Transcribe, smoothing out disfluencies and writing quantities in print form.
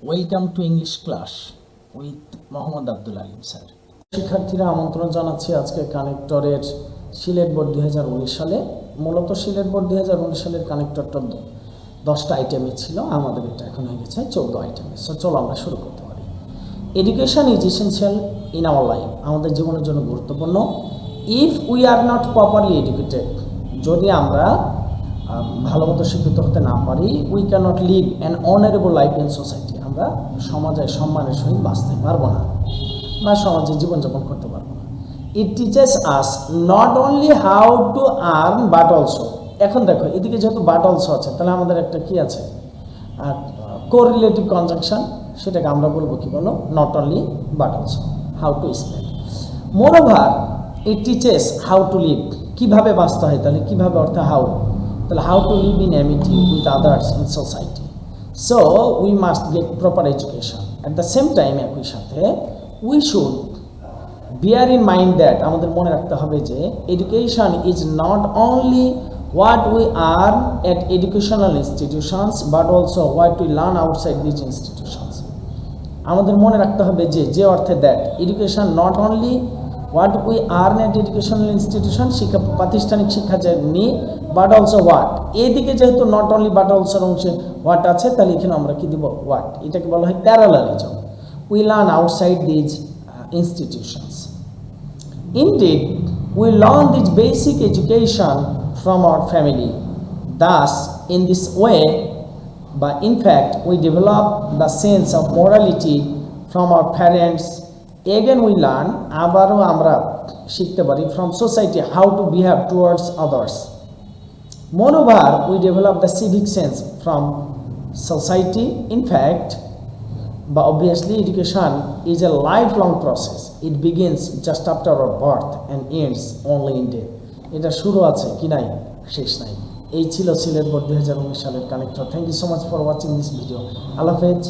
Welcome to English class with Mohammad Abdul Alim sir. শিক্ষার্থীরা আমন্ত্রণ জানাচ্ছি আজকে কানেক্টরের সিলেট বোর্ড 2019 সালে। মূলত সিলেট বোর্ড 2019 সালের কানেক্টরটা 10টা আইটেমে ছিল, আমাদের এটা এখন হয়ে গেছে 14 আইটেমে। সো চলো আমরা শুরু করতে পারি। Education is essential in our life, আমাদের জীবনের জন্য গুরুত্বপূর্ণ। If we are not properly educated, যদি আমরা ভালো মতো শিক্ষিত হতে না পারি, we can not live an honourable life in society, আমরা সমাজে সম্মানের সহিত বাঁচতে পারবো না বা সমাজে জীবনযাপন করতে পারবো না। It teaches us not only how to earn but also. এখন দেখো এদিকে যেহেতু বাট অলসো আছে, তাহলে আমাদের একটা কি আছে, কোরিলেটিভ কনজাংশন, সেটাকে আমরা বলবো কি বলো, not only but also, how to spend. Moreover it teaches how to live, কীভাবে বাঁচতে হয়, তাহলে কীভাবে অর্থাৎ হাউ, তাহলে how to live in amity with others in society. So we must get proper education. At the same time একই সাথে we should bear in mind that, আমাদের মনে রাখতে হবে যে education is not only what we earn at educational institutions but also what we learn outside these institutions. আমাদের মনে রাখতে হবে যে অর্থে that education not only what we earn at educational institution, শিক্ষা প্রাতিষ্ঠানিক শিক্ষা যে নিই, বাট অলসো হোয়াট, এইদিকে যেহেতু নট অনলি বাট অলসোর অংশে হোয়াট আছে, তাহলে এখানে আমরা কি দিব, হোয়াট। এটাকে বলা হয় parallelism. We learn outside these institutions. Indeed, we learn this basic education from our family. Thus, in this way, but in fact, we develop the sense of morality from our parents. Again, we learn, আবারও আমরা শিখতে পারি, from society how to behave towards others. Moreover, we develop the civic sense from society. In fact, but obviously education is a lifelong process. It begins just after our birth and ends only in death. এটা শুরু আছে কি নাই, শেষ নাই। এই ছিল Sylhet board 2019 সালের connector. Thank you so much for watching this video. আল্লাহ হাফেজ।